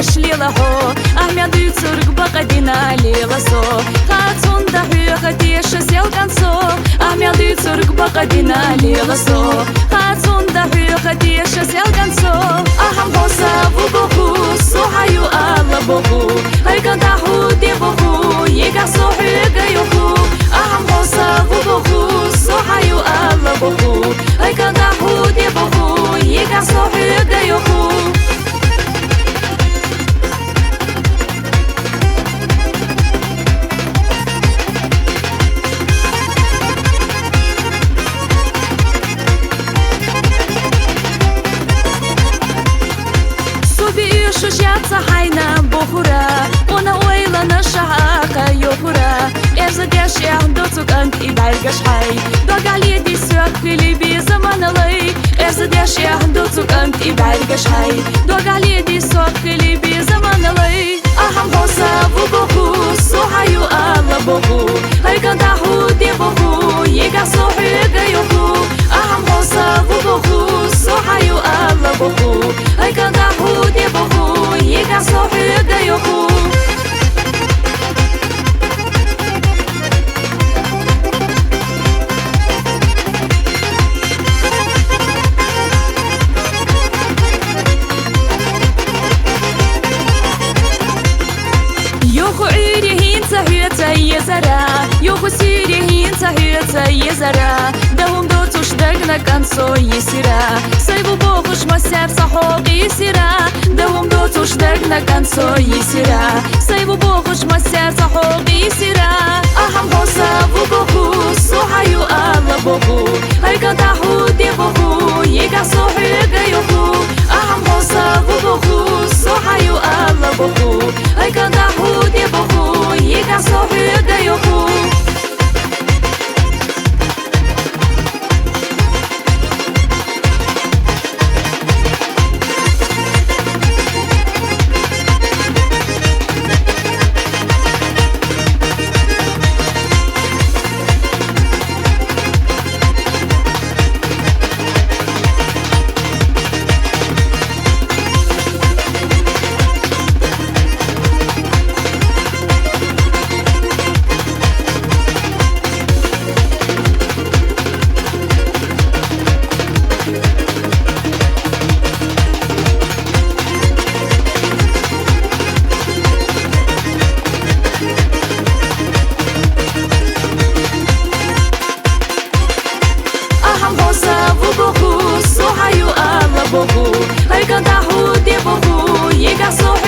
باش ليلهو أحمد يتسرق بقدنا ليلسو خاتون دهو خديش سيل كنسو أحمد يتسرق بقدنا ليلسو خاتون دهو خديش سيل كنسو أهم حساب وبخو سوحيو الله بخو هاي كنتاحو دي بخو يقع صوحي قيوخو أهم حساب وبخو سوحيو الله بخو هاي كنتاحو دي بخو يقع صوحي قيوخو شجاعة حينا بخورا ونويلا نشعاق يخورا إرزقاش يعندوتك أنت إبعرقاش حي دوق علي دي سوق في بي زمان لي إرزقاش يعندوتك أنت إبعرقاش حي دوق علي دي سوق في بي زمان لي أهم حساب وبخو سوحيو الله بخو هاي كنتاحو دي بخو يقع صوحي قيوخو أهم حساب وبخو سوحيو الله بخو هاي كنتاحو دي بخو يقع صوحي قيوخو يوخو عيري هين يزرا يوخو سيري هين يزرا دهم دوتوش دقنا كنسو يسيرا سيبو بوخوش مساب صحوق يسيرا دهم دوتوش دقنا كنسو يسيرا سيبو بوخوش مساب صحوق يسيرا أهم حساب وبخو سوحيو الله بخو هاي كنتاحو دي بخو يقع صوحي قيوخو أهم حساب وبخو سوحيو الله بخو هاي كنتاحو دي بخو يقع صوحي قيوخو بخو سوحيو الله بخو هاي كنتاحو دي بخو يقع صوحي